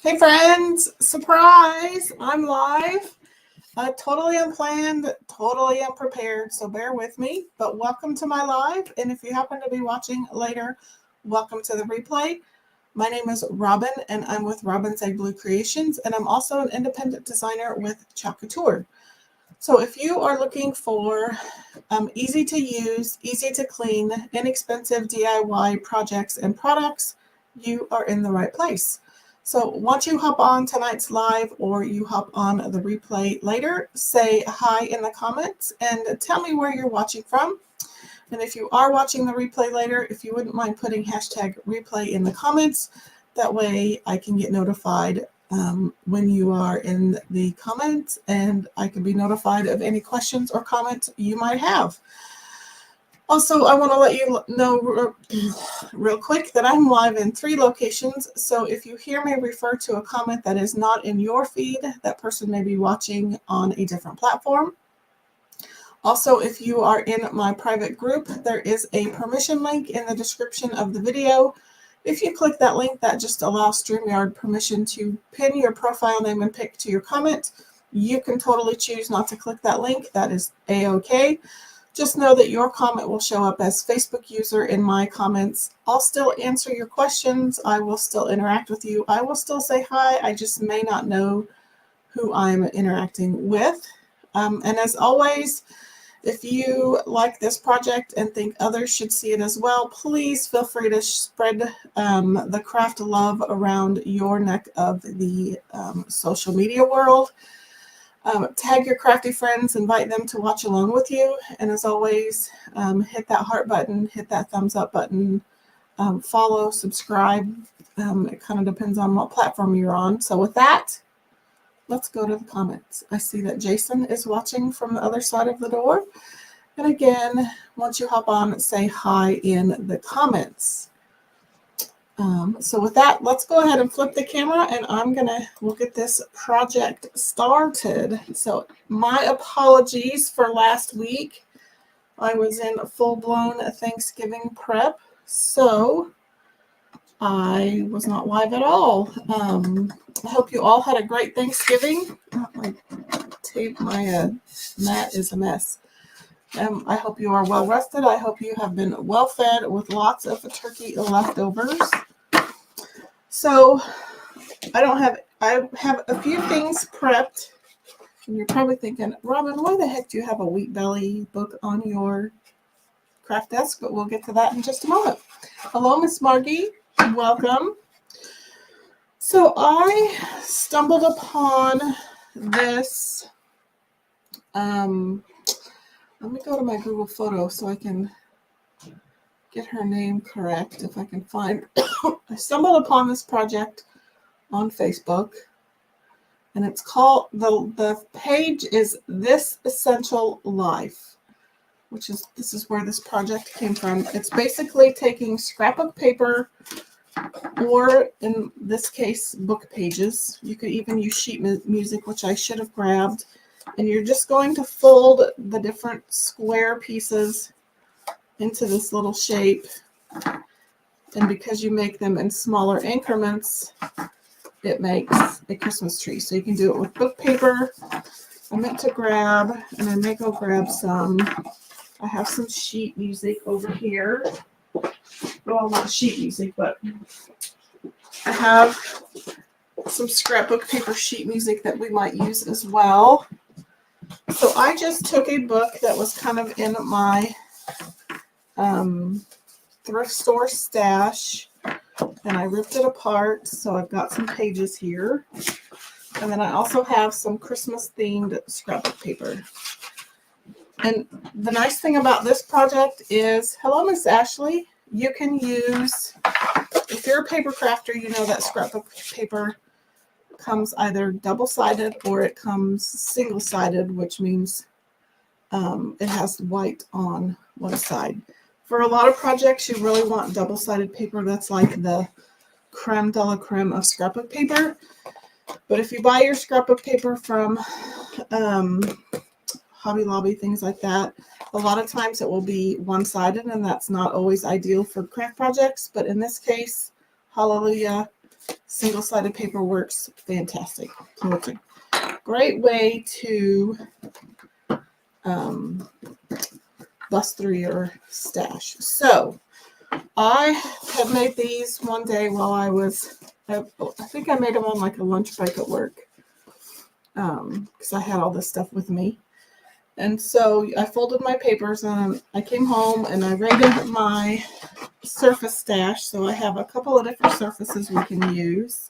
Hey friends, surprise! I'm live. Totally unplanned, totally unprepared, so bear with me. But welcome to my live. And if you happen to be watching later, welcome to the replay. My name is Robin, and I'm with Robin's Egg Blue Creations, and I'm also an independent designer with Chat Couture. So if you are looking for easy to use, easy to clean, inexpensive DIY projects and products, you are in the right place. So once you hop on tonight's live or you hop on the replay later, say hi in the comments and tell me where you're watching from. And if you are watching the replay later, if you wouldn't mind putting hashtag replay in the comments, that way I can get notified when you are in the comments, and I can be notified of any questions or comments you might have. Also, I want to let you know real quick that I'm live in 3 locations. So if you hear me refer to a comment that is not in your feed, that person may be watching on a different platform. Also, if you are in my private group, there is a permission link in the description of the video. If you click that link, that just allows StreamYard permission to pin your profile name and pic to your comment. You can totally choose not to click that link. That is a-okay. Just know that your comment will show up as Facebook user in my comments. I'll still answer your questions. I will still interact with you. I will still say hi. I just may not know who I'm interacting with. And as always, if you like this project and think others should see it as well, please feel free to spread the craft love around your neck of the social media world. Tag your crafty friends, invite them to watch along with you. And as always, hit that heart button, hit that thumbs up button, follow, subscribe. It kind of depends on what platform you're on. So with that, let's go to the comments. I see that Jason is watching from the other side of the door. And again, once you hop on, say hi in the comments. So with that, let's go ahead and flip the camera, and we'll get this project started. So my apologies for last week. I was in a full-blown Thanksgiving prep, so I was not live at all. I hope you all had a great Thanksgiving. My mat is a mess. I hope you are well rested. I hope you have been well fed with lots of turkey leftovers. So I have a few things prepped. And you're probably thinking, Robin, why the heck do you have a Wheat Belly book on your craft desk? But we'll get to that in just a moment. Hello, Miss Margie. Welcome. So I stumbled upon this. Let me go to my Google photo so I can get her name correct if I can find. I stumbled upon this project on Facebook, and it's called, the page is This Essential Life, this is where this project came from. It's basically taking scrapbook paper, or in this case, book pages. You could even use sheet music, which I should have grabbed. And you're just going to fold the different square pieces into this little shape. And because you make them in smaller increments, it makes a Christmas tree. So you can do it with book paper. I meant to grab, and I may go grab some. I have some sheet music over here. Well, not sheet music, but I have some scrapbook paper sheet music that we might use as well. So I just took a book that was kind of in my thrift store stash, and I ripped it apart. So I've got some pages here. And then I also have some Christmas themed scrapbook paper. And the nice thing about this project is, hello, Miss Ashley. You can use, if you're a paper crafter, you know that scrapbook paper comes either double-sided or it comes single-sided, which means it has white on one side. For a lot of projects, you really want double-sided paper. That's like the creme de la creme of scrapbook paper. But if you buy your scrapbook paper from Hobby Lobby, things like that, a lot of times it will be one-sided, and that's not always ideal for craft projects. But in this case, hallelujah, single-sided paper works fantastic. So it's a great way to bust through your stash. So I had made these one day while I think I made them on like a lunch break at work, because I had all this stuff with me. And so I folded my papers and I came home and I raided my surface stash. So I have a couple of different surfaces we can use.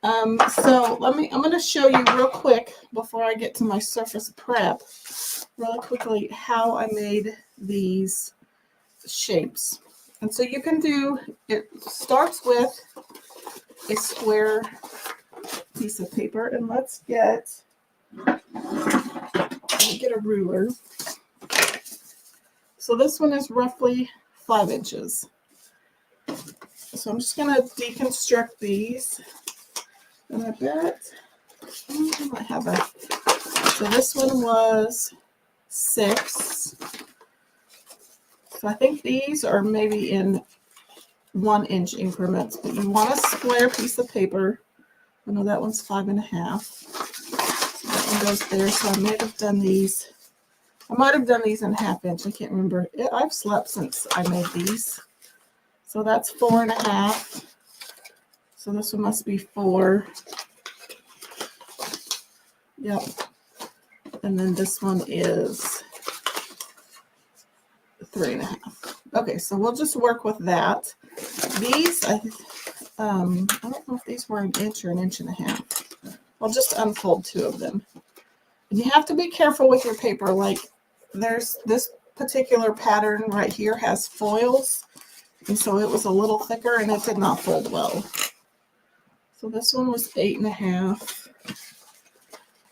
So I'm going to show you real quick before I get to my surface prep, really quickly how I made these shapes. And so you can do, it starts with a square piece of paper, and let's get a ruler. So this one is roughly 5 inches. So I'm just going to deconstruct these. And I bet I might have a, so this one was 6. So I think these are maybe in 1 inch increments, but you want a square piece of paper. I know that one's 5.5. So that one goes there. So I might have done these. I might have done these in 1/2 inch. I can't remember. I've slept since I made these. So that's 4.5. So this one must be 4. Yep. And then this one is 3.5. Okay, so we'll just work with that. These, I don't know if these were 1 inch or 1.5 inches. I'll just unfold 2 of them. And you have to be careful with your paper. Like, there's this particular pattern right here has foils, and so it was a little thicker and it did not fold well. So this one was 8.5,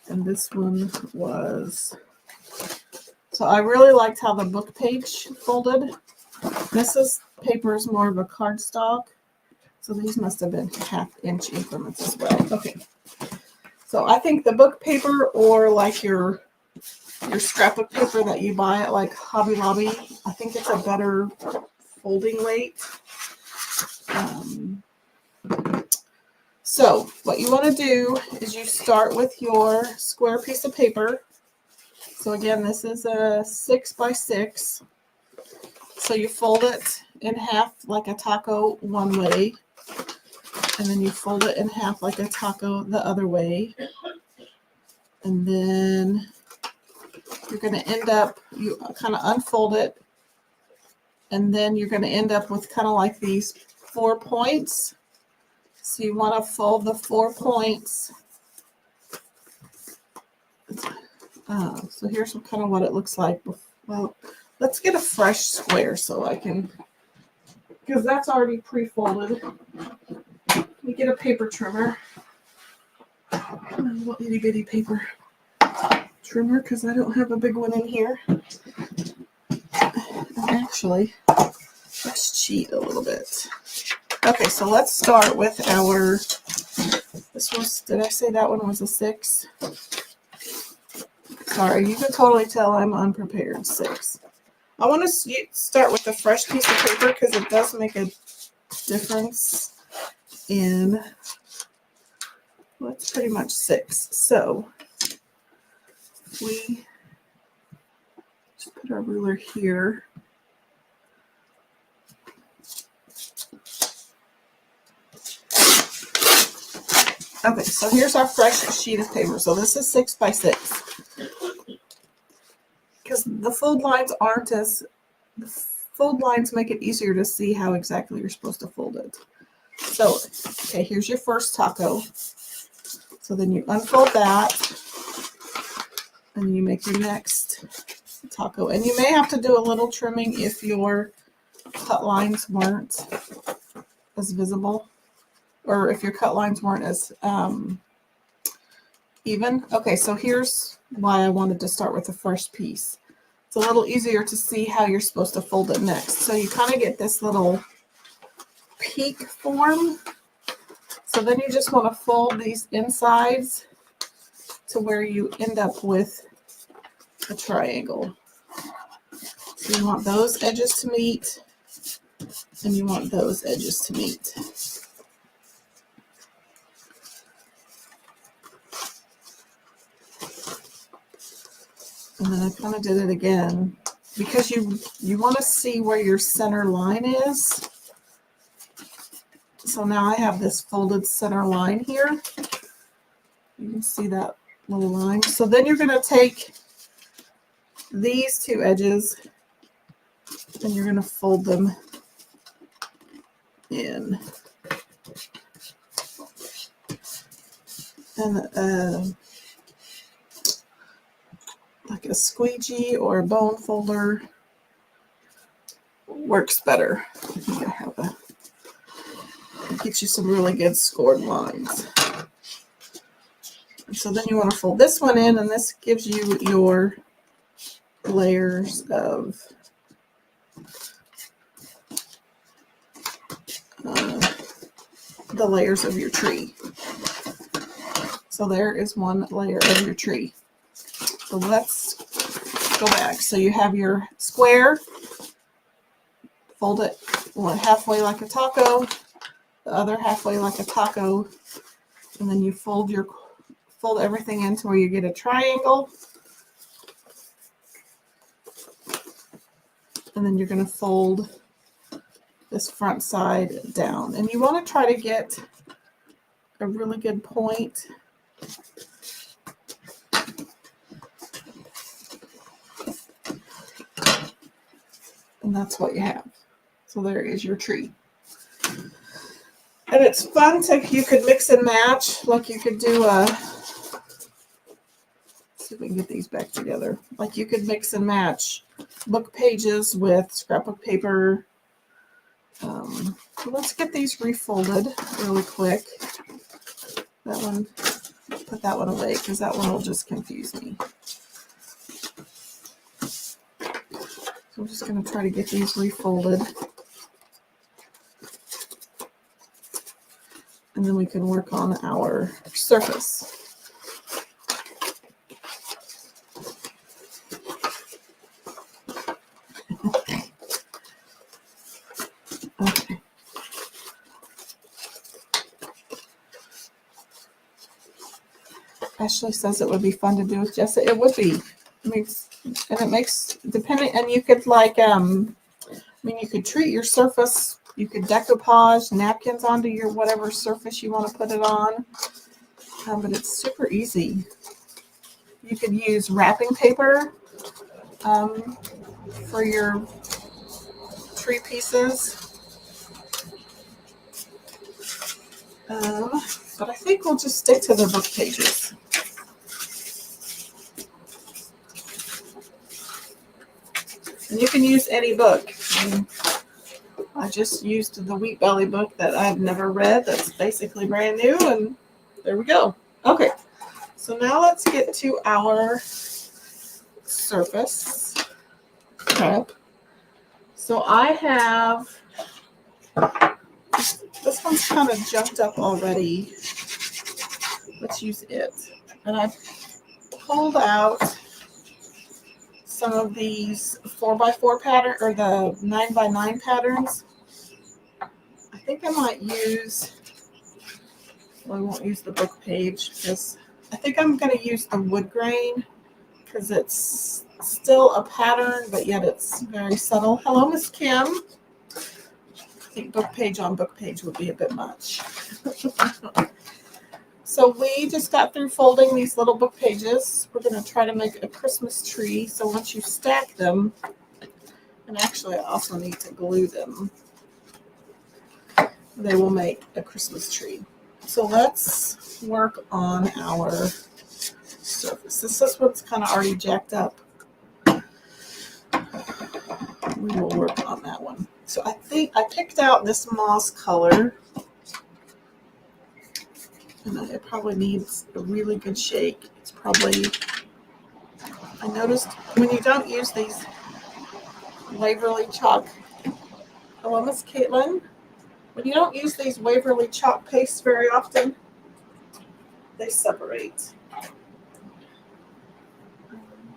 and this one was, so I really liked how the book page folded. This paper is more of a cardstock, so these must have been 1/2 inch increments as well. Okay, so I think the book paper, or like your scrapbook paper that you buy at like Hobby Lobby, I think it's a better folding weight. So what you want to do is you start with your square piece of paper. So again, this is a 6 by 6. So you fold it in half like a taco one way, and then you fold it in half like a taco the other way. And then you're going to end up, you kind of unfold it, and then you're going to end up with kind of like these 4 points. So you want to fold the 4 points. So here's kind of what it looks like. Well, let's get a fresh square so I can, because that's already pre-folded. Let me get a paper trimmer. A little itty bitty paper trimmer, because I don't have a big one in here. And actually, let's cheat a little bit. Okay, so let's start with our, this was, did I say that one was a 6? Sorry, you can totally tell I'm unprepared. 6. I want to start with a fresh piece of paper because it does make a difference in, well, it's pretty much 6. So we just put our ruler here. Okay, so here's our fresh sheet of paper. So this is 6 by 6. Because the fold lines make it easier to see how exactly you're supposed to fold it. So, okay, here's your first taco. So then you unfold that, and you make your next taco. And you may have to do a little trimming if your cut lines weren't as visible, or if your cut lines weren't as even. Okay, so here's why I wanted to start with the first piece. It's a little easier to see how you're supposed to fold it next. So you kind of get this little peak form. So then you just want to fold these insides to where you end up with a triangle. So you want those edges to meet, and you want those edges to meet. And then I kind of did it again because you want to see where your center line is. So now I have this folded center line here. You can see that little line. So then you're going to take these two edges and you're going to fold them in. And like a squeegee or a bone folder works better. It gets you some really good scored lines. And so then you want to fold this one in, and this gives you your layers of the layers of your tree. So there is one layer of your tree. So let's go back. So you have your square, fold it halfway like a taco, the other halfway like a taco, and then you fold everything into where you get a triangle. And then you're going to fold this front side down. And you want to try to get a really good point. And that's what you have. So there is your tree. And it's fun you could mix and match. Like you could do let's see if we can get these back together. Like you could mix and match book pages with scrapbook paper. So let's get these refolded really quick. That one, put that one away because that one will just confuse me. So I'm just going to try to get these refolded. And then we can work on our surface. Okay. Ashley says it would be fun to do with Jessica. It would be. And it makes, depending, and you could you could treat your surface. You could decoupage napkins onto your whatever surface you want to put it on. But it's super easy. You could use wrapping paper for your tree pieces. But I think we'll just stick to the book pages. And you can use any book. I just used the Wheat Belly book that I've never read. That's basically brand new, and there we go. Okay, so now let's get to our surface prep. So I have, this one's kind of jumped up already. Let's use it. And I pulled out some of these 4x4 pattern or the 9x9 patterns. I think I might use, well, I won't use the book page because I think I'm going to use the wood grain because it's still a pattern, but yet it's very subtle. Hello, Miss Kim. I think book page on book page would be a bit much. So we just got through folding these little book pages. We're going to try to make a Christmas tree. So once you stack them, and actually I also need to glue them, they will make a Christmas tree. So let's work on our surface. This is what's kind of already jacked up. We will work on that one. So I think I picked out this moss color. And it probably needs a really good shake. It's probably, I noticed when you don't use these Waverly chalk, hello Miss Caitlin, when you don't use these Waverly chalk pastes very often, they separate.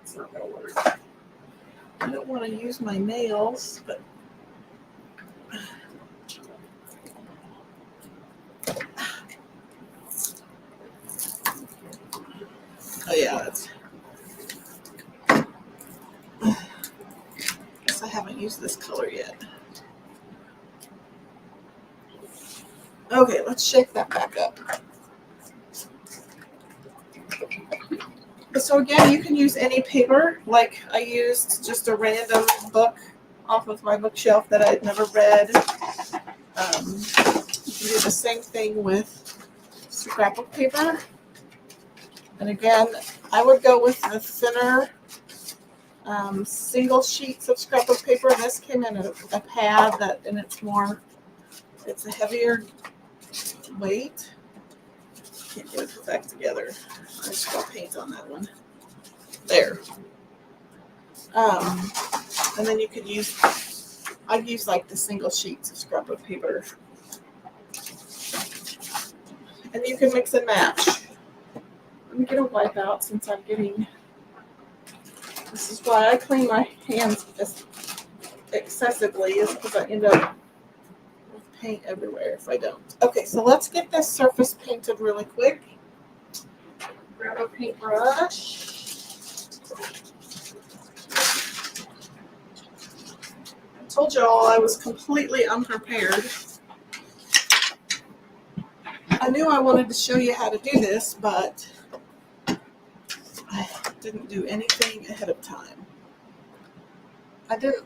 It's not going to work. I don't want to use my nails, but oh yeah, that's, use this color yet. Okay, let's shake that back up. So again, you can use any paper. Like I used just a random book off of my bookshelf that I'd never read. You can do the same thing with scrapbook paper. And again, I would go with the thinner single sheets of scrapbook paper. This came in a pad and it's a heavier weight. Can't get it back together. I just got paint on that one. There. And then you could I'd use like the single sheets of scrapbook paper. And you can mix and match. Let me get a wipe out since I'm getting, this is why I clean my hands excessively, is because I end up with paint everywhere if I don't. Okay, so let's get this surface painted really quick. Grab a paintbrush. I told y'all I was completely unprepared. I knew I wanted to show you how to do this, but I didn't do anything ahead of time. I didn't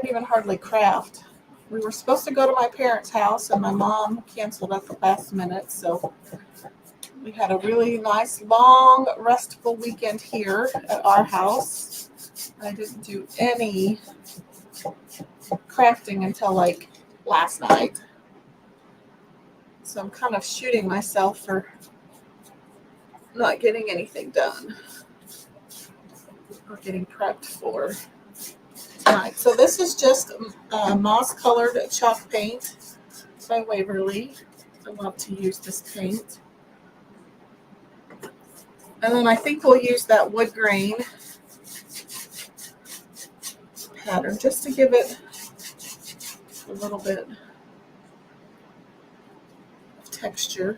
even hardly craft. We were supposed to go to my parents' house, and my mom canceled at the last minute, so we had a really nice, long, restful weekend here at our house. I didn't do any crafting until like last night. So I'm kind of shooting myself for not getting anything done or getting prepped for tonight. So this is just moss-colored chalk paint by Waverly. I love to use this paint. And then I think we'll use that wood grain pattern just to give it a little bit of texture.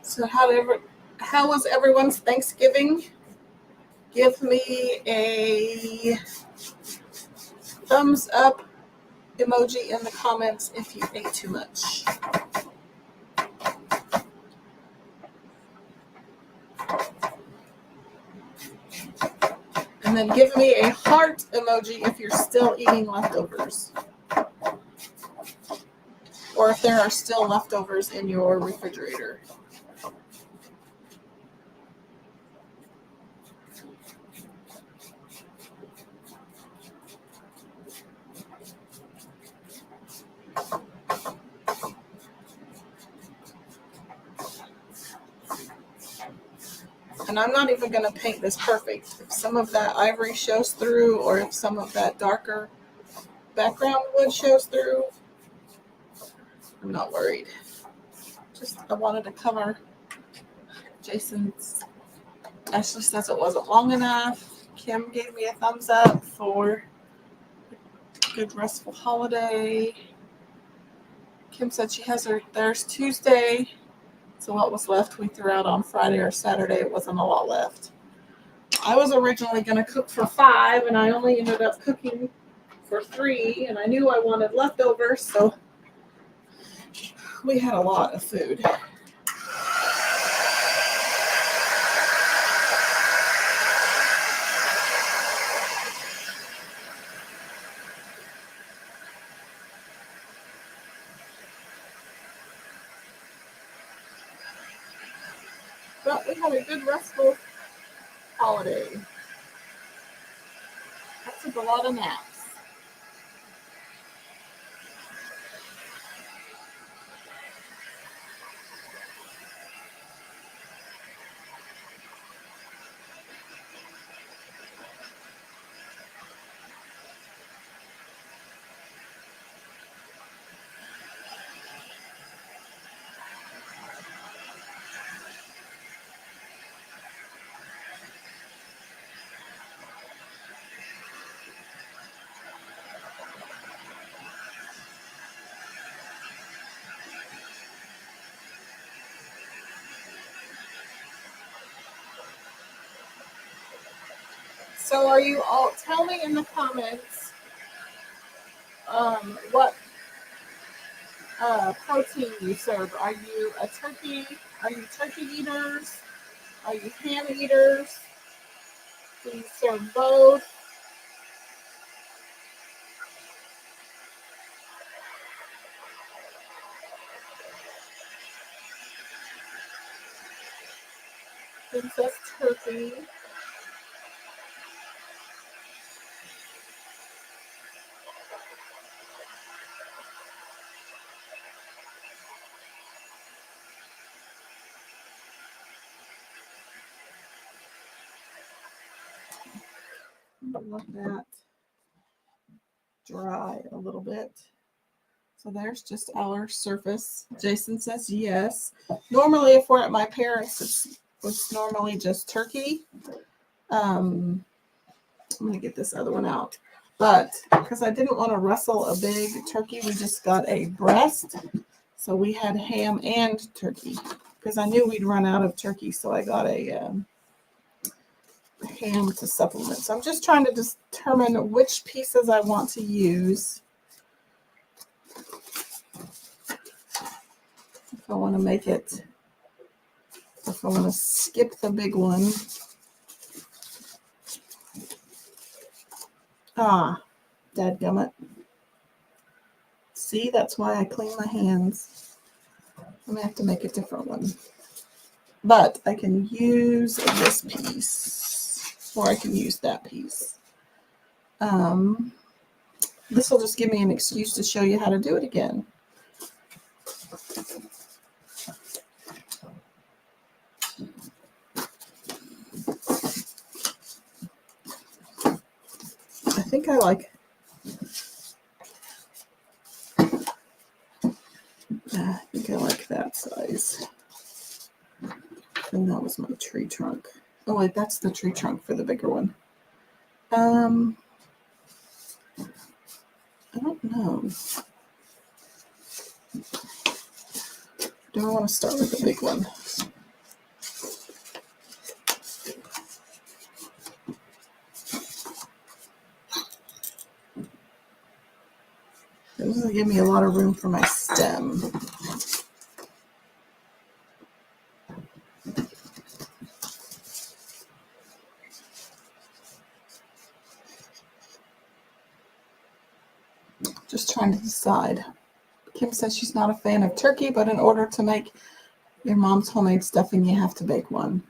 So how was everyone's Thanksgiving? Give me a thumbs up emoji in the comments if you ate too much. And then give me a heart emoji if you're still eating leftovers. Or if there are still leftovers in your refrigerator. And I'm not even going to paint this perfect. If some of that ivory shows through, or if some of that darker background wood shows through, I'm not worried. Just, I wanted to cover Jason's. Ashley says it wasn't long enough. Kim gave me a thumbs up for a good restful holiday. Kim said she has theirs Tuesday. So what was left we threw out on Friday or Saturday. It wasn't a lot left. I was originally going to cook for 5, and I only ended up cooking for 3, and I knew I wanted leftovers, so we had a lot of food. But we had a good restful holiday. I took a lot of naps. So are you all, tell me in the comments what protein you serve. Are you a turkey? Are you turkey eaters? Are you ham eaters? Do you serve both? Princess turkey. Let that dry a little bit. So there's just our surface. Jason says yes. Normally, if we're at my parents', it's normally just turkey. I'm going to get this other one out. But because I didn't want to rustle a big turkey, we just got a breast. So we had ham and turkey because I knew we'd run out of turkey. So I got a ham to supplement. So I'm just trying to determine which pieces I want to use. If I want to make it, if I want to skip the big one. Dadgummit. See, that's why I clean my hands. I'm going to have to make a different one. But I can use this piece, or I can use that piece. This will just give me an excuse to show you how to do it again. I think I like that size. And that was my tree trunk. Oh wait, that's the tree trunk for the bigger one. I don't know. Do I want to start with the big one? It doesn't give me a lot of room for my stem. Just trying to decide. Kim says she's not a fan of turkey, but in order to make your mom's homemade stuffing, you have to bake one.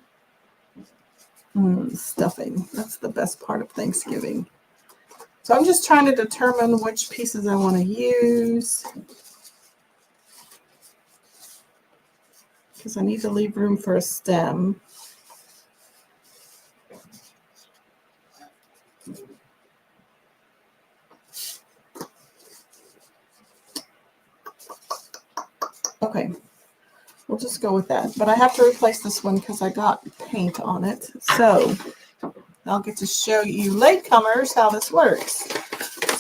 Stuffing. That's the best part of Thanksgiving. So I'm just trying to determine which pieces I want to use, because I need to leave room for a stem. Okay, we'll just go with that. But I have to replace this one because I got paint on it. So I'll get to show you latecomers how this works.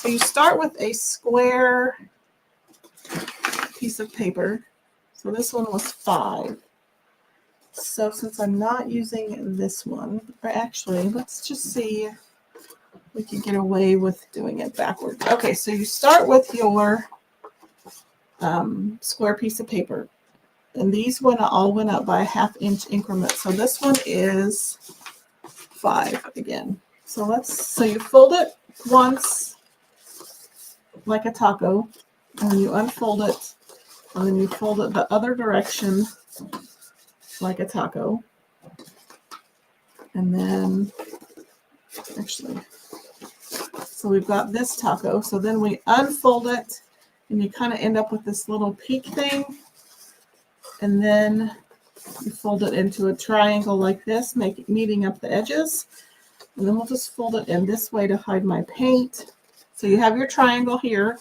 So you start with a square piece of paper. So this one was 5. So since I'm not using this one, or actually, let's just see if we can get away with doing it backwards. Okay, so you start with your square piece of paper. And these all went up by a 1/2 inch increment. So this one is 5 again. So you fold it once like a taco, and then you unfold it, and then you fold it the other direction like a taco. And then actually, so we've got this taco. So then we unfold it, and you kind of end up with this little peak thing. And then you fold it into a triangle like this, meeting up the edges. And then we'll just fold it in this way to hide my paint. So you have your triangle here.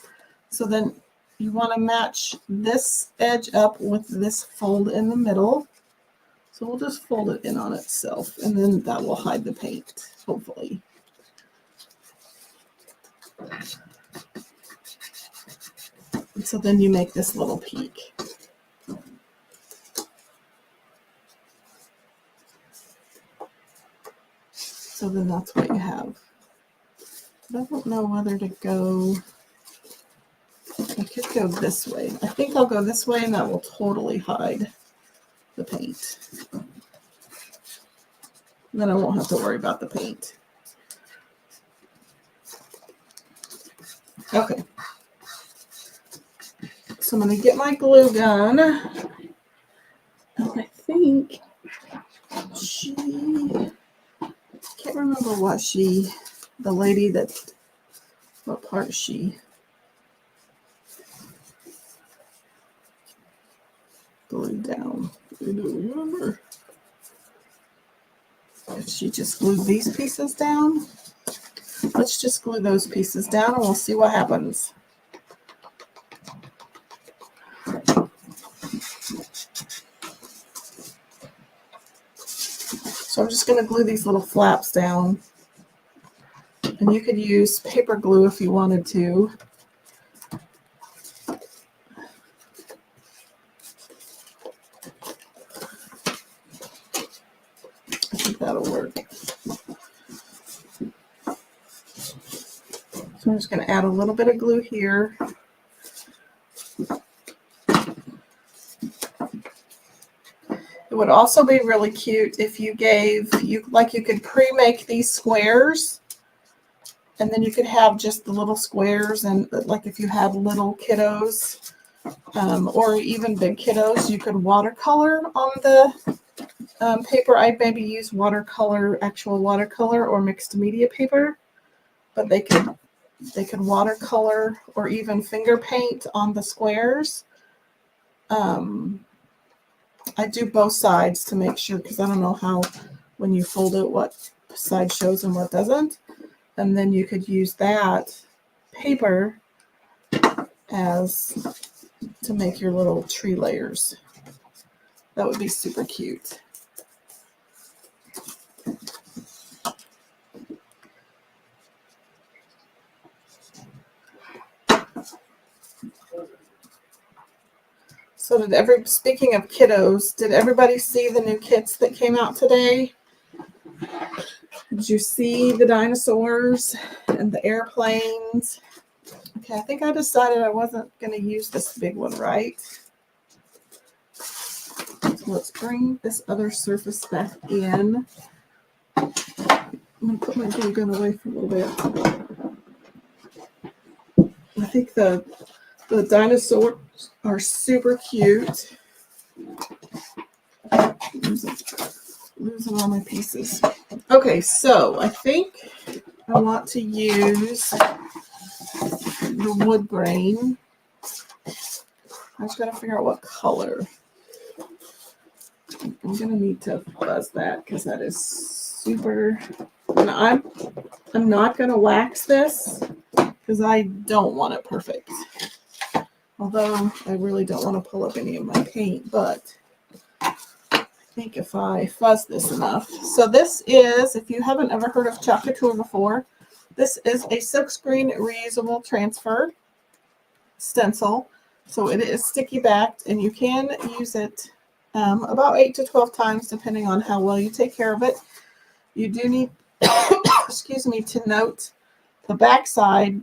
So then you want to match this edge up with this fold in the middle. So we'll just fold it in on itself, and then that will hide the paint, hopefully. And so then you make this little peak. So then that's what you have. But I don't know whether to go, I could go this way. I think I'll go this way and that will totally hide the paint. Then I won't have to worry about the paint. Okay. So I'm going to get my glue gun. And I think she, can't remember what the lady that, what part she glued down. I don't remember. If she just glued these pieces down, let's just glue those pieces down and we'll see what happens. So I'm just going to glue these little flaps down. And you could use paper glue if you wanted to. I think that'll work. So I'm just going to add a little bit of glue here. It would also be really cute if you you could pre-make these squares, and then you could have just the little squares, and like if you had little kiddos or even big kiddos, you could watercolor on the paper. I'd maybe use actual watercolor or mixed media paper, but they could watercolor or even finger paint on the squares. I do both sides to make sure, because I don't know how when you fold it what side shows and what doesn't. And then you could use that paper to make your little tree layers. That would be super cute. So speaking of kiddos, did everybody see the new kits that came out today? Did you see the dinosaurs and the airplanes? Okay, I think I decided I wasn't going to use this big one, right? So let's bring this other surface back in. I'm going to put my glue gun away for a little bit. I think the dinosaurs are super cute. Losing all my pieces. Okay, so I think I want to use the wood grain. I just gotta figure out what color. I'm gonna need to fuzz that because that is super. And I'm not gonna wax this because I don't want it perfect. Although I really don't want to pull up any of my paint, but I think if I fuzz this enough. So this is, if you haven't ever heard of Chalk Couture before, this is a silkscreen reusable transfer stencil. So it is sticky backed, and you can use it about 8 to 12 times depending on how well you take care of it. You do need, excuse me, to note the back side,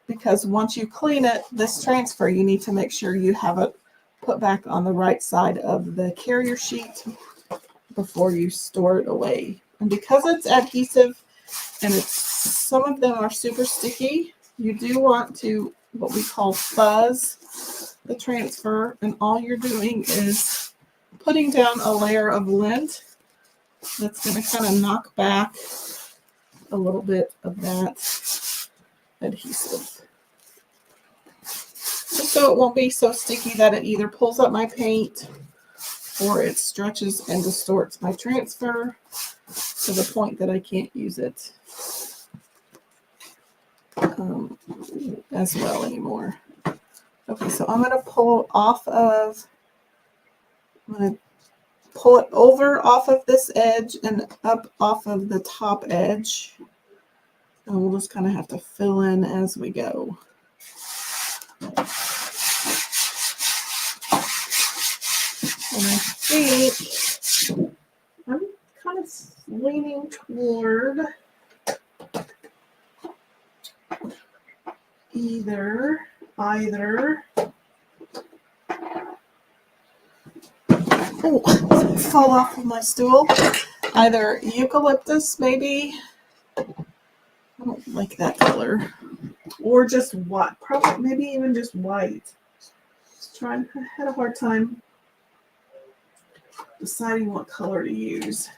because once you clean it, this transfer, you need to make sure you have it put back on the right side of the carrier sheet before you store it away. And because it's adhesive and some of them are super sticky, you do want to what we call fuzz the transfer, and all you're doing is putting down a layer of lint that's going to kind of knock back a little bit of that adhesive. Just so it won't be so sticky that it either pulls up my paint or it stretches and distorts my transfer to the point that I can't use it as well anymore. Okay, so I'm going to pull it over off of this edge and up off of the top edge. And we'll just kind of have to fill in as we go. And I think I'm kind of leaning toward either. Oh, fall off of my stool. Either eucalyptus, maybe. I don't like that color. Or just white. Probably, maybe even just white. I had a hard time deciding what color to use.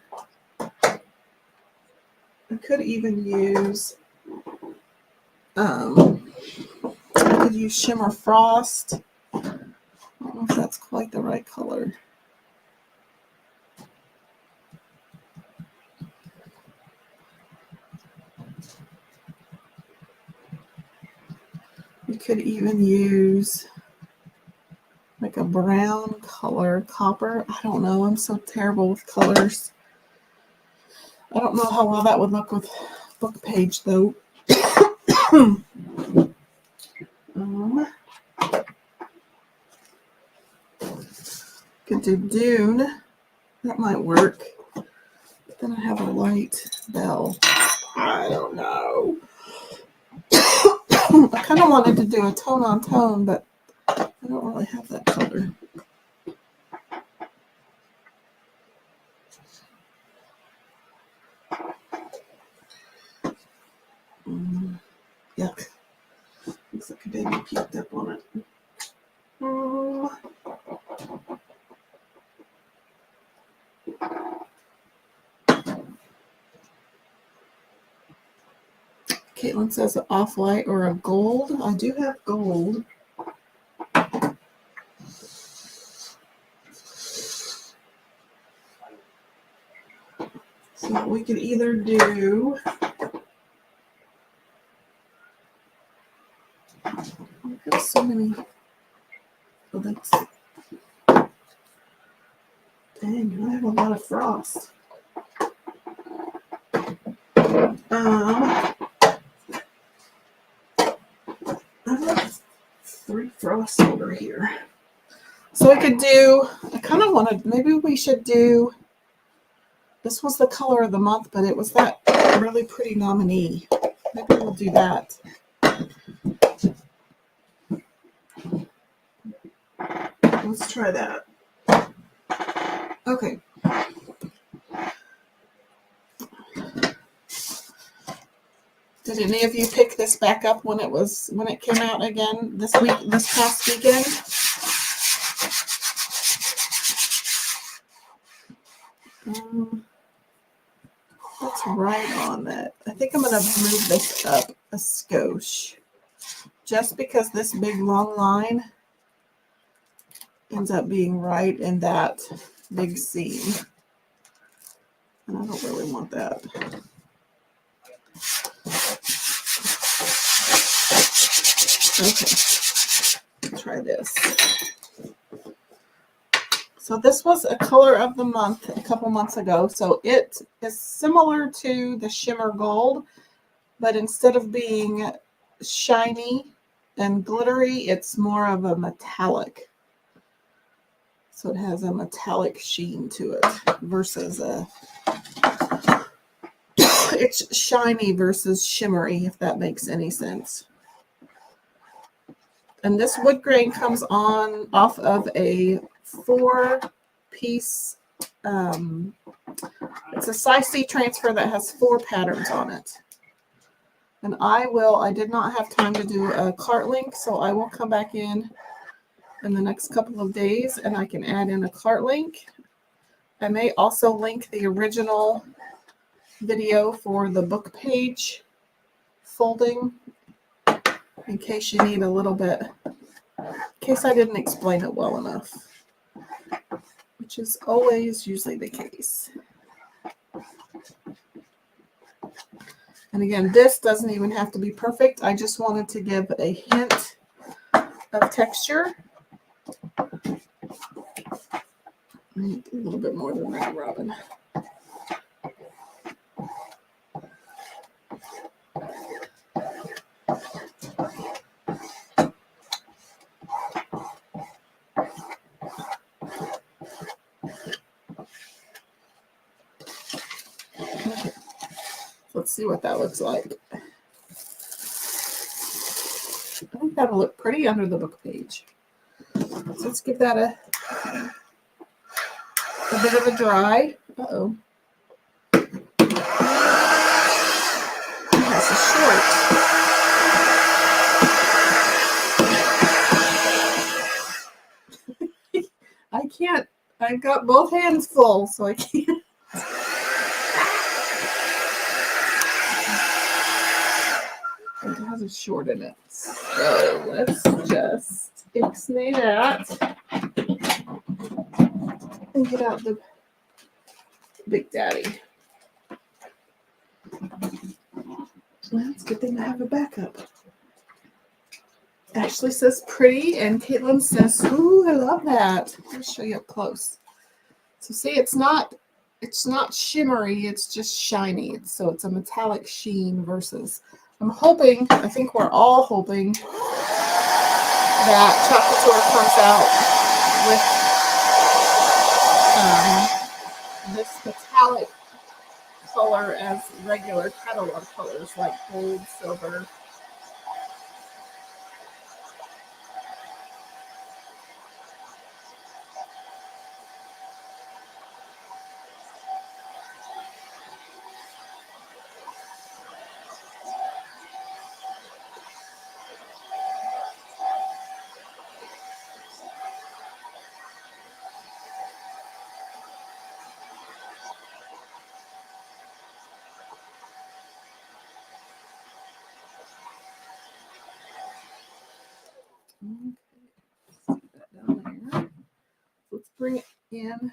I could even use, I could use Shimmer Frost. I don't know if that's quite the right color. You could even use like a brown color, copper. I don't know. I'm so terrible with colors. I don't know how well that would look with book page though. Could do Dune. That might work. But then I have a light bell. I don't know. I kind of wanted to do a tone on tone, but I don't really have that color. Yuck. Looks like a baby peeked up on it. Caitlin says an off-white or a gold. I do have gold. So we could either do... I've got so many... Oh, that's... Dang, I have a lot of frost. I have 3 frosts over here. So I could do, I kind of wanted, maybe we should do, this was the color of the month, but it was that really pretty nominee. Maybe we'll do that. Let's try that. Okay. Did any of you pick this back up when it came out again this past weekend? That's right on that. I think I'm going to move this up a skosh. Just because this big long line ends up being right in that big seam. And I don't really want that. Okay, try this. So this was a color of the month a couple months ago. So it is similar to the Shimmer Gold, but instead of being shiny and glittery, it's more of a metallic. So it has a metallic sheen to it versus it's shiny versus shimmery, if that makes any sense. And this wood grain comes off of a 4-piece, it's a size C transfer that has 4 patterns on it. And I did not have time to do a cart link, so I will come back in the next couple of days and I can add in a cart link. I may also link the original video for the book page folding in case you need a little bit, in case I didn't explain it well enough, which is always usually the case. And again, this doesn't even have to be perfect. I just wanted to give a hint of texture. I need a little bit more than that, Robin. let's see what that looks like. I think that'll look pretty under the book page. So let's give that a bit of a dry. Uh-oh. That's a short. I can't. I've got both hands full, so I can't. It has a short in it. So let's just ixnay that and get out the Big Daddy. Well, it's a good thing I have a backup. Ashley says pretty, and Caitlin says, ooh, I love that. I'll show you up close. So see, it's not shimmery, it's just shiny. So it's a metallic sheen versus, I'm hoping, I think we're all hoping that Chocolate Tour comes out with this metallic color as regular catalog colors like gold, silver. Okay, let's get that down there. Let's bring it in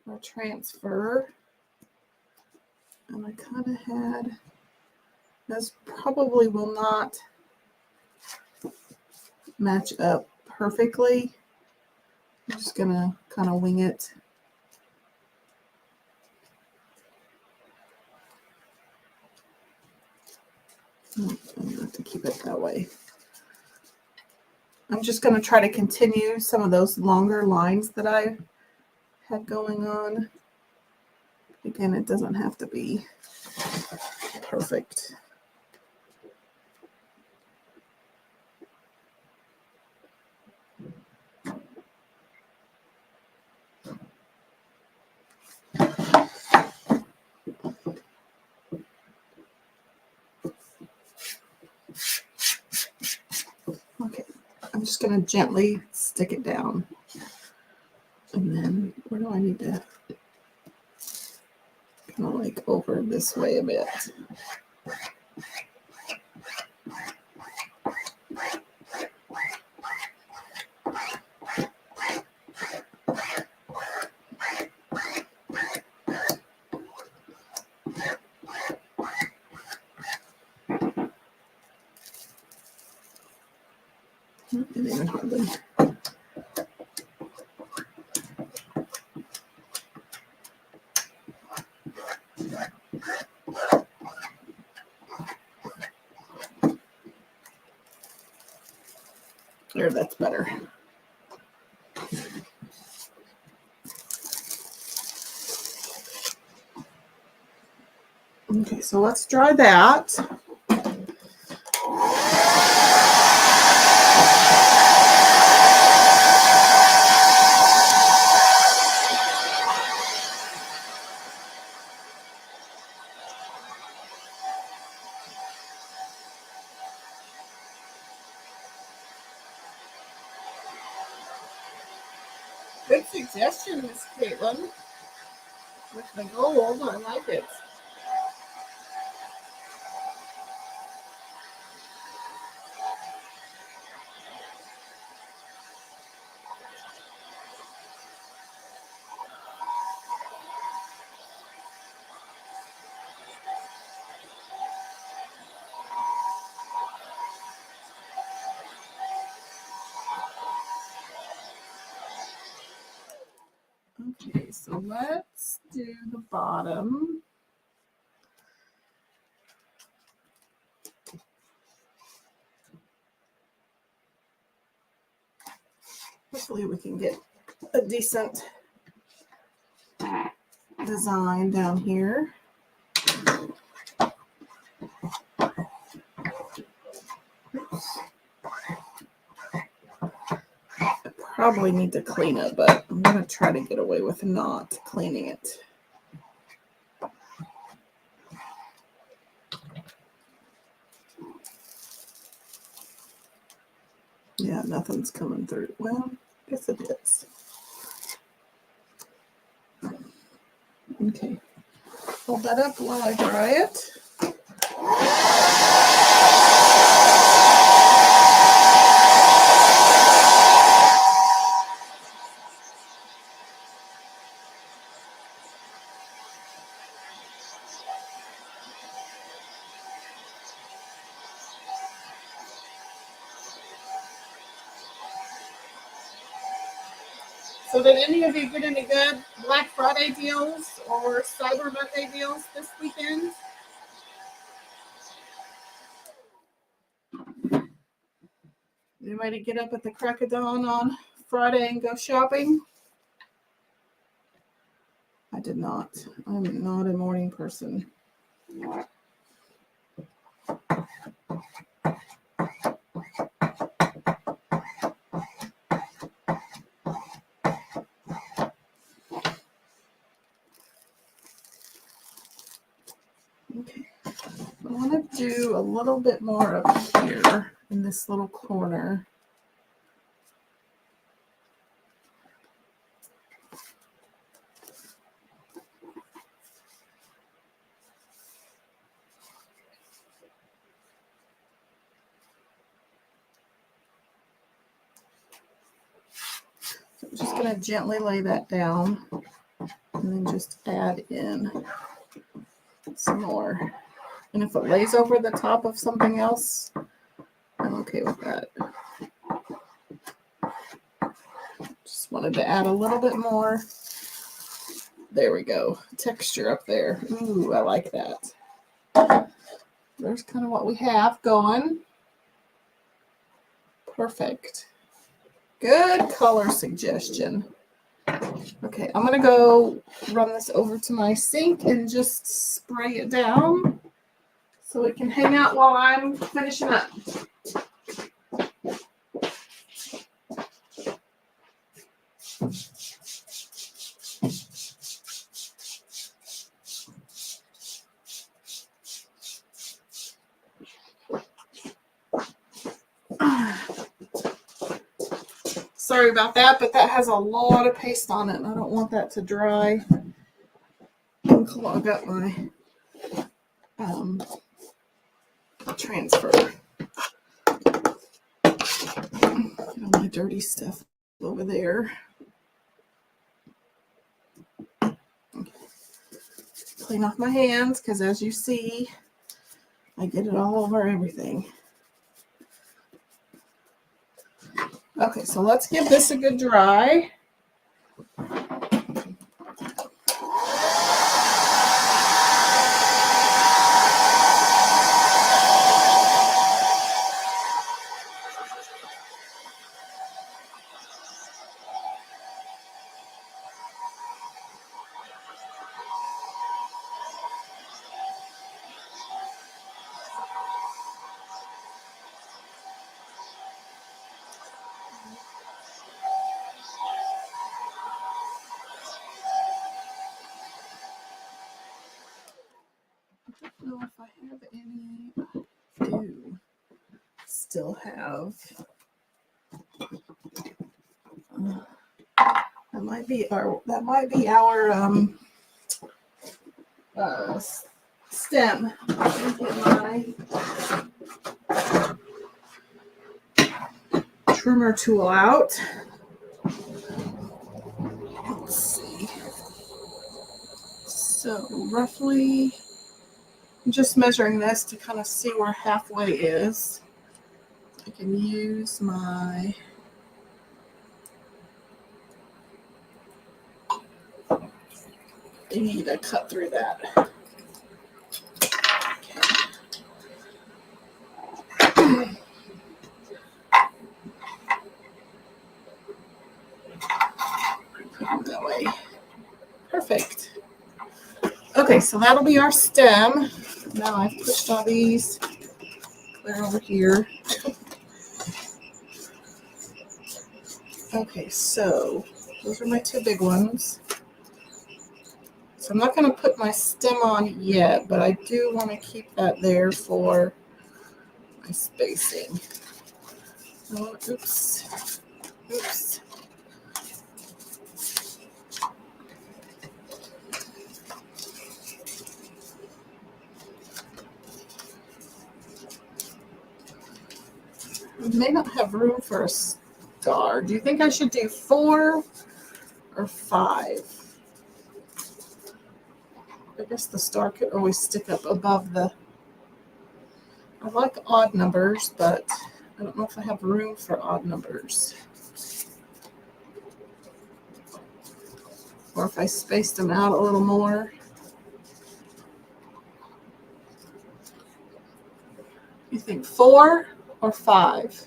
our transfer. And I kind of had, this probably will not match up perfectly. I'm just going to kind of wing it. I'm going to keep it that way. I'm just going to try to continue some of those longer lines that I had going on. Again, it doesn't have to be perfect. Okay, I'm just going to gently stick it down. And then where do I need to kind of like over this way a bit? It even hardly. There, that's better. Okay, so let's dry that. Good suggestion, Miss Caitlin. With the gold, I like it. Okay, so let's do the bottom. Hopefully we can get a decent design down here. probably need to clean it, but I'm going to try to get away with not cleaning it. Yeah, nothing's coming through. Well, I guess it is. Okay. Hold that up while I dry it. So did any of you get any good Black Friday deals or Cyber Monday deals this weekend? Anybody get up at the crack of dawn on Friday and go shopping? I did not. I'm not a morning person. Okay. I want to do a little bit more up here in this little corner. So I'm just going to gently lay that down and then just add in some more. And if it lays over the top of something else, I'm okay with that. Just wanted to add a little bit more. There we go. Texture up there. Ooh, I like that. There's kind of what we have going. Perfect. Good color suggestion. Okay, I'm going to go run this over to my sink and just spray it down so it can hang out while I'm finishing up. Sorry about that, but that has a lot of paste on it, and I don't want that to dry and clog up my transfer. Get all my dirty stuff over there. Clean off my hands, because as you see, I get it all over everything. Okay, so let's give this a good dry. I don't know if I have any. I do still have. That might be our stem. Let me get my trimmer tool out. Let's see. So roughly, I'm just measuring this to kind of see where halfway is. I can use my thingy to cut through that. Okay. Put it that way. Perfect. Okay, so that'll be our stem. Now I've pushed all these clear over here. Okay, so those are my two big ones. So I'm not going to put my stem on yet, but I do want to keep that there for my spacing. Oh, oops. Oops. We may not have room for a star. Do you think I should do 4 or 5? I guess the star could always stick up above the... I like odd numbers, but I don't know if I have room for odd numbers. Or if I spaced them out a little more. You think 4 or 5?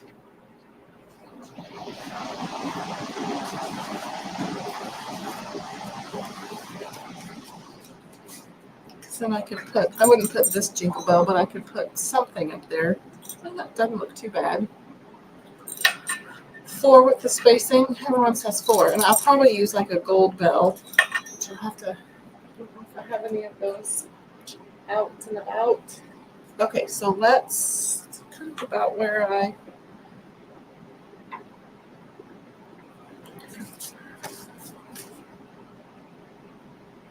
Then I could put, I wouldn't put this jingle bell, but I could put something up there. Well, that doesn't look too bad. 4 with the spacing. Everyone says 4. And I'll probably use like a gold bell, which I'll have to, I don't know if I have any of those out and about. Okay, so let's think about where I...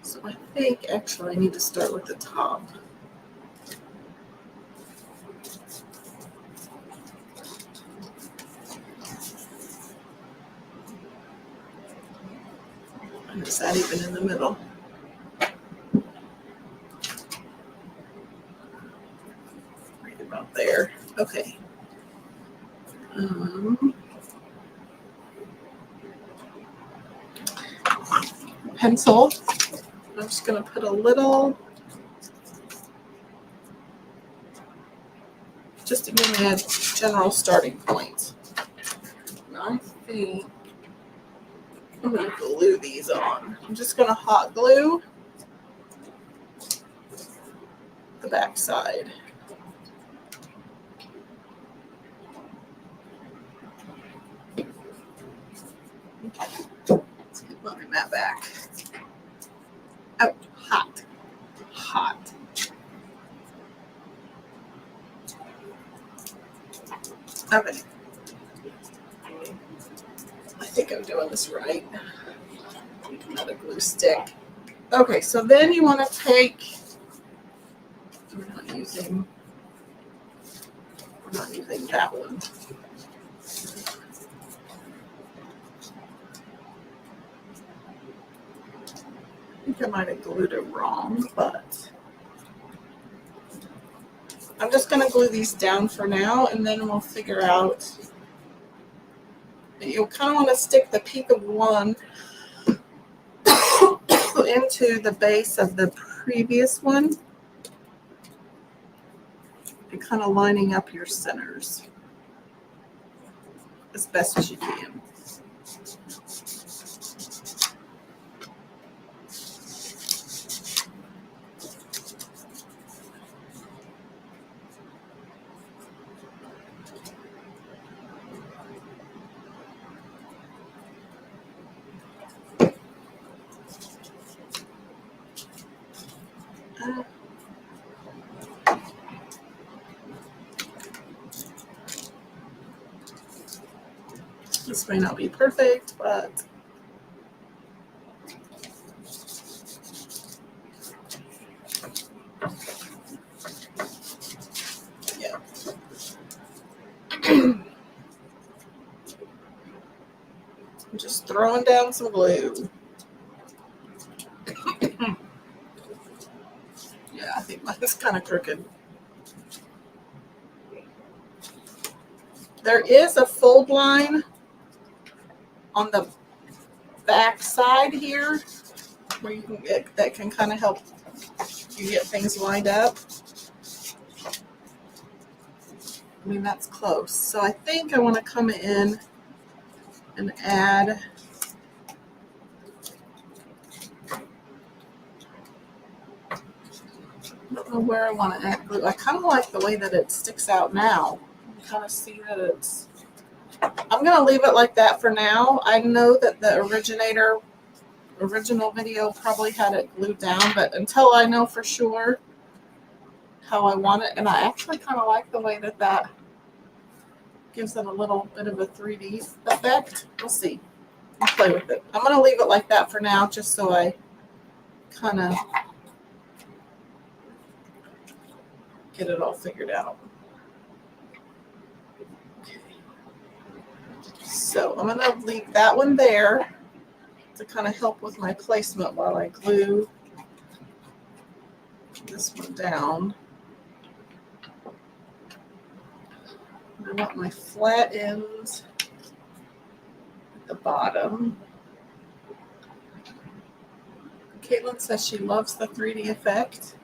So I think actually I need to start with the top. And is that even in the middle? Right about there. Okay. Pencil. I'm just going to put a little, just to give me a general starting point. And I think I'm going to glue these on. I'm just going to hot glue the back side. Let's get moving that back. Oh, hot. Hot. Okay. I think I'm doing this right. Another glue stick. Okay, so then you want to take, we're not using that one. I think I might have glued it wrong, but I'm just going to glue these down for now, and then we'll figure out. You'll kind of want to stick the peak of one into the base of the previous one and kind of lining up your centers as best as you can. This may not be perfect, but yeah. I'm just throwing down some glue. Yeah, I think mine's kind of crooked. There is a fold line on the back side here where you can get, that can kind of help you get things lined up. I mean, that's close. So I think I want to come in and add I don't know where I want to add glue. I kind of like the way that it sticks out now. You kind of see that it's I'm going to leave it like that for now. I know that the original video probably had it glued down, but until I know for sure how I want it, and I actually kind of like the way that gives it a little bit of a 3D effect. We'll see. I'll play with it. I'm going to leave it like that for now just so I kind of get it all figured out. Okay. So I'm going to leave that one there to kind of help with my placement while I glue this one down. I want my flat ends at the bottom. Caitlin says she loves the 3D effect.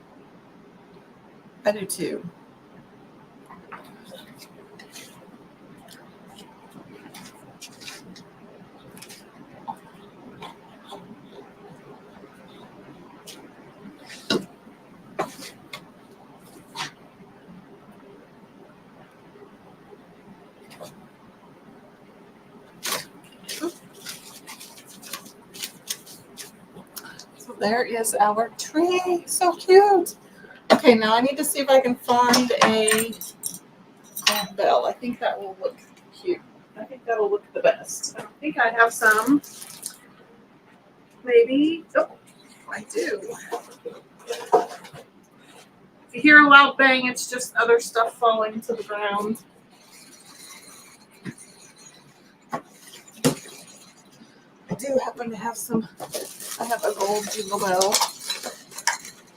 I do too. There is our tree. So cute. Okay, now I need to see if I can find a bell. I think that will look cute. I think that'll look the best. I think I have some. Maybe. Oh, I do. If you hear a loud bang, it's just other stuff falling to the ground. I do happen to have some. I have a gold jingle bell.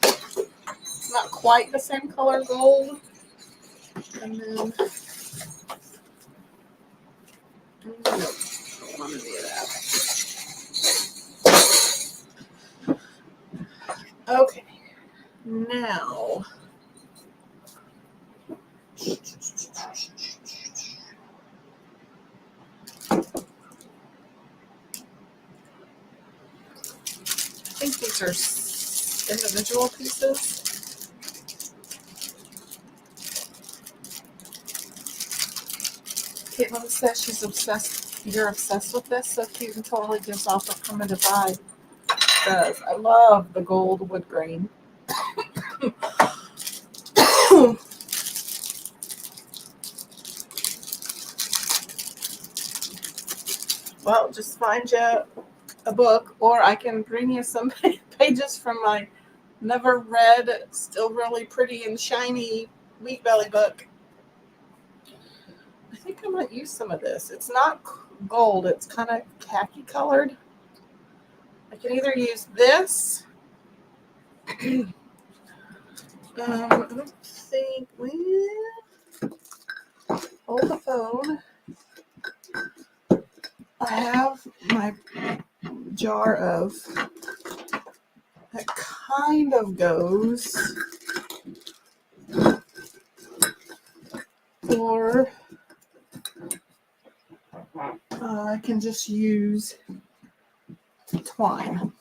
It's not quite the same color gold. And then, nope, don't want any of that. Okay, now. I think these are individual pieces. Caitlin says she's obsessed. You're obsessed with this. So cute and totally gives off a primitive vibe. It does. I love the gold wood grain. Well, just find you a book, or I can bring you some pages from my never read, still really pretty and shiny Wheat Belly book. I think I might use some of this. It's not gold, it's kind of khaki colored. I can either use this. I don't think hold the phone. I have my jar of that kind of goes, or I can just use twine.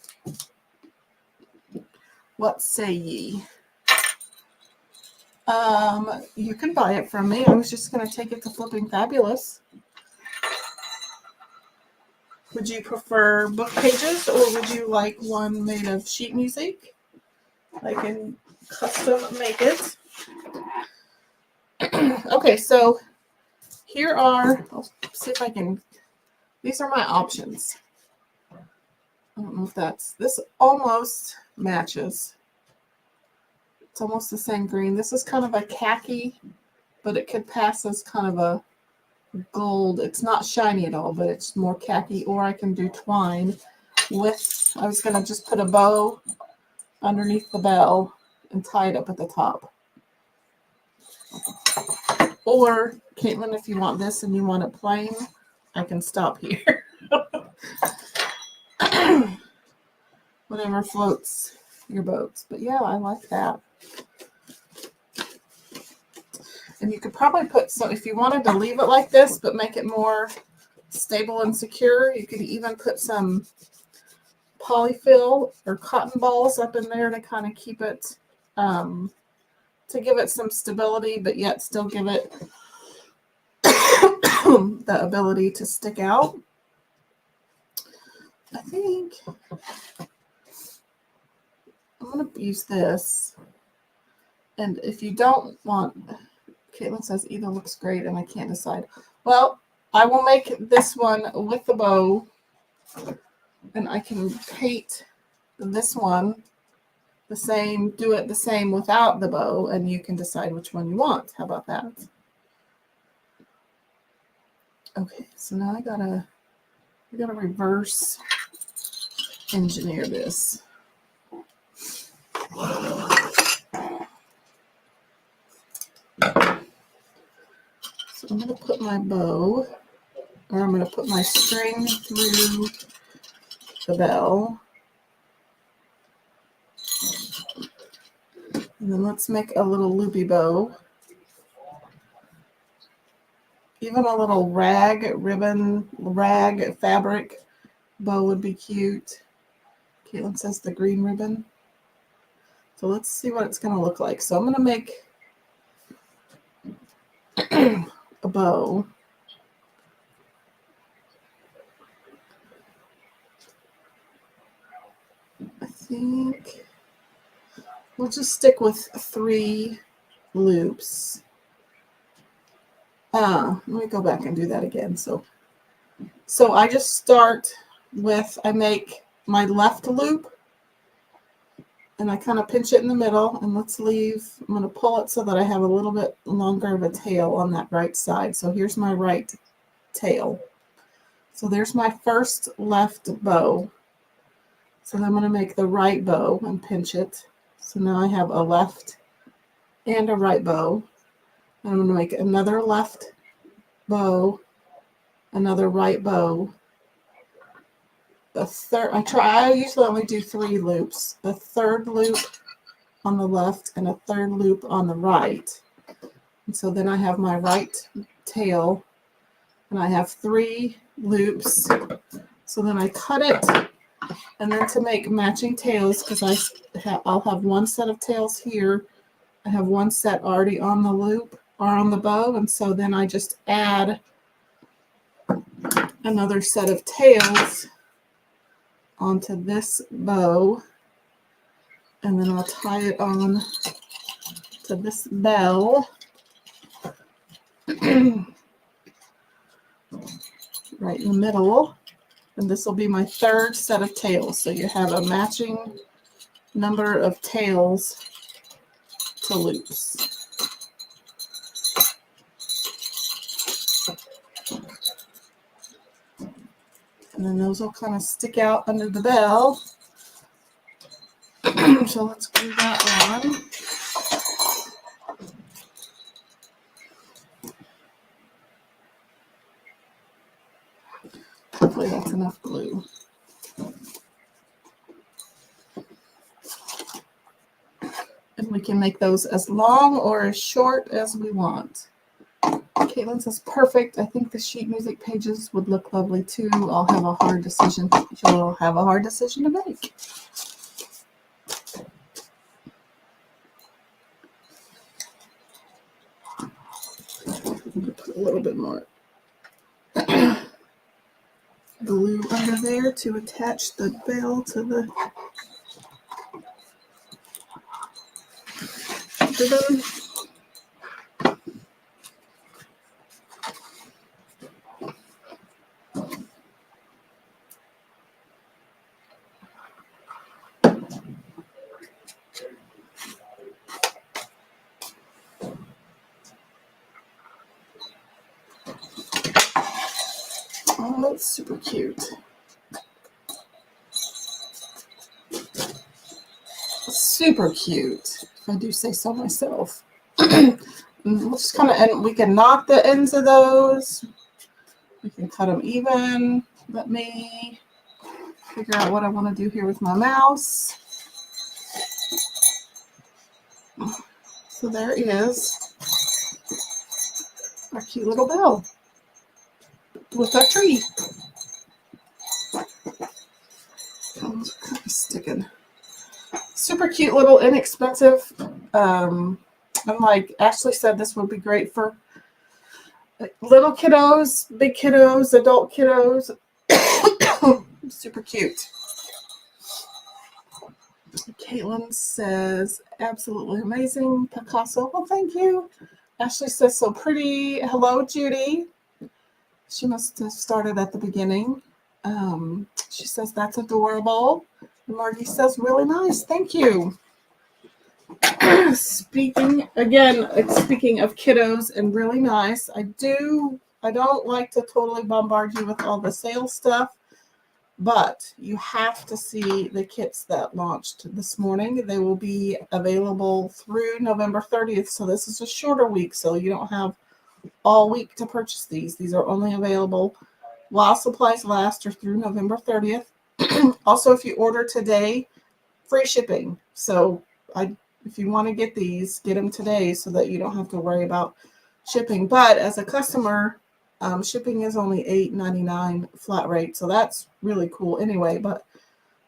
What say ye? You can buy it from me. I was just going to take it to Flipping Fabulous. Would you prefer book pages, or would you like one made of sheet music? I can custom make it. Okay, so here are, I'll see if I can, these are my options. I don't know if this almost matches. It's almost the same green. This is kind of a khaki, but it could pass as kind of a gold. It's not shiny at all, but it's more khaki. Or I can do twine with, I was going to just put a bow underneath the bell and tie it up at the top. Or, Caitlin, if you want this and you want it plain, I can stop here. Whatever floats your boats. But yeah, I like that. And you could probably put some, if you wanted to leave it like this, but make it more stable and secure, you could even put some polyfill or cotton balls up in there to kind of keep it, to give it some stability, but yet still give it the ability to stick out. I think I'm going to use this. And if you don't want, Caitlin says either looks great and I can't decide. Well, I will make this one with the bow, and I can paint this one the same, do it the same without the bow, and you can decide which one you want. How about that? Okay, so now I gotta reverse engineer this. So I'm gonna put my bow, or I'm gonna put my string through the bell. And then let's make a little loopy bow. Even a little rag fabric bow would be cute. Caitlin says the green ribbon. So let's see what it's going to look like. So I'm going to make a bow. I think we'll just stick with 3 loops. Let me go back and do that again. So I just start with, I make my left loop and I kind of pinch it in the middle, and let's leave, I'm going to pull it so that I have a little bit longer of a tail on that right side. So here's my right tail. So there's my first left bow. So then I'm going to make the right bow and pinch it. So now I have a left and a right bow. And I'm going to make another left bow, another right bow, a third. I usually only do 3 loops. A third loop on the left and a third loop on the right. And so then I have my right tail, and I have 3 loops. So then I cut it, and then to make matching tails, because I'll have one set of tails here. I have one set already on the loop or on the bow, and so then I just add another set of tails onto this bow, and then I'll tie it on to this bell right in the middle, and this will be my 3rd set of tails. So you have a matching number of tails to loops. And then those will kind of stick out under the bell. So let's glue that on. Hopefully that's enough glue. And we can make those as long or as short as we want. Caitlin says, perfect. I think the sheet music pages would look lovely too. I'll have a hard decision. You'll have a hard decision to make. Put a little bit more glue under there to attach the bell to the ribbon. Oh, that's super cute. Super cute, if I do say so myself. We'll just kind of, and we can knock the ends of those. We can cut them even. Let me figure out what I want to do here with my mouse. So there is our cute little bell with our tree. Kind of sticking. Super cute little inexpensive. And like Ashley said, this would be great for Little kiddos, big kiddos, adult kiddos. Super cute. Caitlin says, absolutely amazing. Picasso, well, thank you. Ashley says, so pretty. Hello, Judy. She must have started at the beginning. She says, that's adorable. Margie says, really nice. Thank you. Speaking of kiddos and really nice, I don't like to totally bombard you with all the sales stuff, but you have to see the kits that launched this morning. They will be available through November 30th. So this is a shorter week, so you don't have all week to purchase these. These are only available while supplies last or through November 30th. Also, if you order today, free shipping. So if you want to get these, get them today so that you don't have to worry about shipping. But as a customer, shipping is only $8.99 flat rate. So that's really cool anyway. But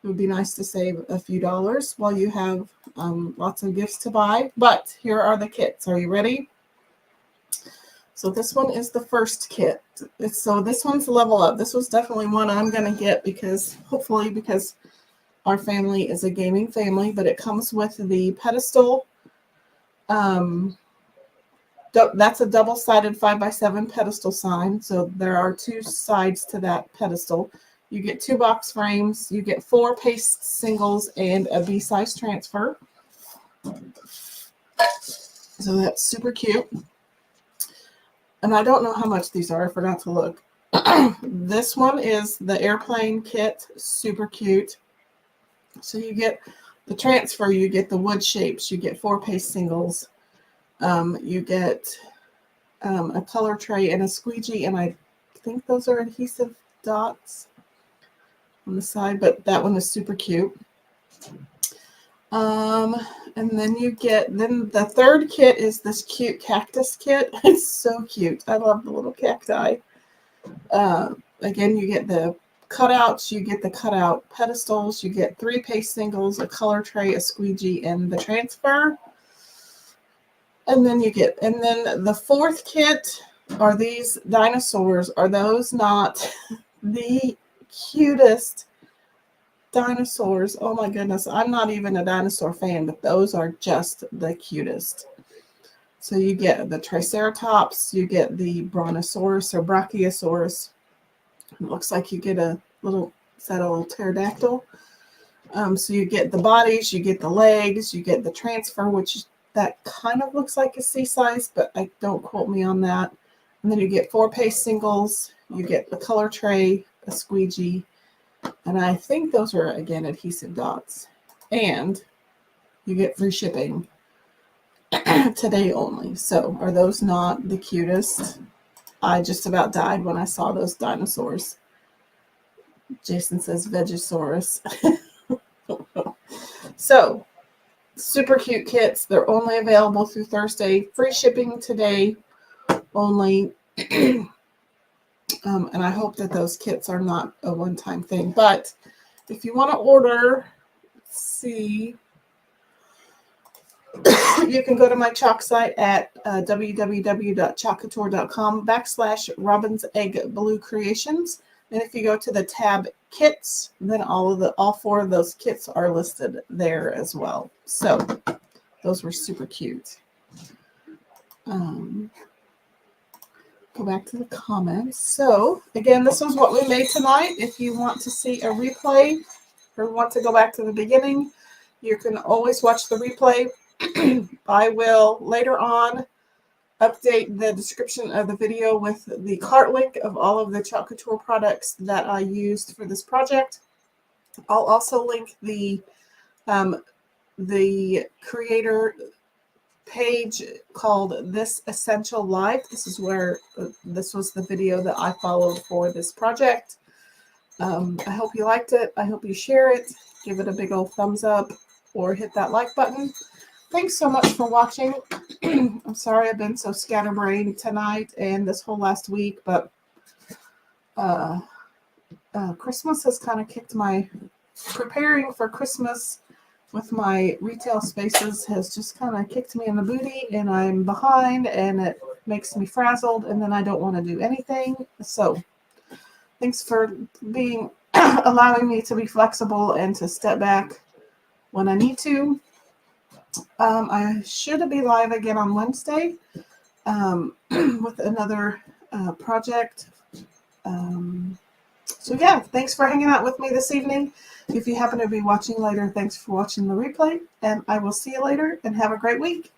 it would be nice to save a few dollars while you have lots of gifts to buy. But here are the kits. Are you ready? So this one is the first kit. So this one's level up. This was definitely one I'm going to get because our family is a gaming family, but it comes with the pedestal. That's a double-sided 5x7 pedestal sign. So there are two sides to that pedestal. You get 2 box frames. You get 4 paste singles and a B-size transfer. So that's super cute. And I don't know how much these are. I forgot to look. This one is the airplane kit. Super cute. So you get the transfer, you get the wood shapes, you get 4 paste singles, you get a color tray and a squeegee, and I think those are adhesive dots on the side, but that one is super cute. And then then the third kit is this cute cactus kit. It's so cute. I love the little cacti. Again, you get the cutouts, you get the cutout pedestals, you get 3 paste singles, a color tray, a squeegee, and the transfer. And then the fourth kit are these dinosaurs. Are those not the cutest dinosaurs? Oh my goodness. I'm not even a dinosaur fan, but those are just the cutest. So you get the Triceratops, you get the Brontosaurus or Brachiosaurus. It looks like you get a little pterodactyl. So you get the bodies, you get the legs, you get the transfer, which that kind of looks like a C size, but don't quote me on that. And then you get 4 paste singles, you get the color tray, a squeegee, and I think those are, again, adhesive dots. And you get free shipping today only. So are those not the cutest? I just about died when I saw those dinosaurs. Jason says Vegosaurus. So, super cute kits. They're only available through Thursday. Free shipping today only. And I hope that those kits are not a one-time thing. But if you want to order, let's see, you can go to my chalk site at www.chalkcouture.com/Robin's Egg Blue Creations. And if you go to the tab kits, then all 4 of those kits are listed there as well. So those were super cute. Go back to the comments. So again, this was what we made tonight. If you want to see a replay or want to go back to the beginning, you can always watch the replay. I will later on update the description of the video with the cart link of all of the Chalk Couture products that I used for this project. I'll also link the creator page called This Essential Life. This is where this was the video that I followed for this project. I hope you liked it. I hope you share it. Give it a big old thumbs up or hit that like button. Thanks so much for watching. I'm sorry I've been so scatterbrained tonight and this whole last week, but Christmas has kind of kicked preparing for Christmas with my retail spaces has just kind of kicked me in the booty, and I'm behind, and it makes me frazzled, and then I don't want to do anything. So thanks for being allowing me to be flexible and to step back when I need to. I should be live again on Wednesday with another project. So yeah, thanks for hanging out with me this evening. If you happen to be watching later, thanks for watching the replay, and I will see you later, and have a great week.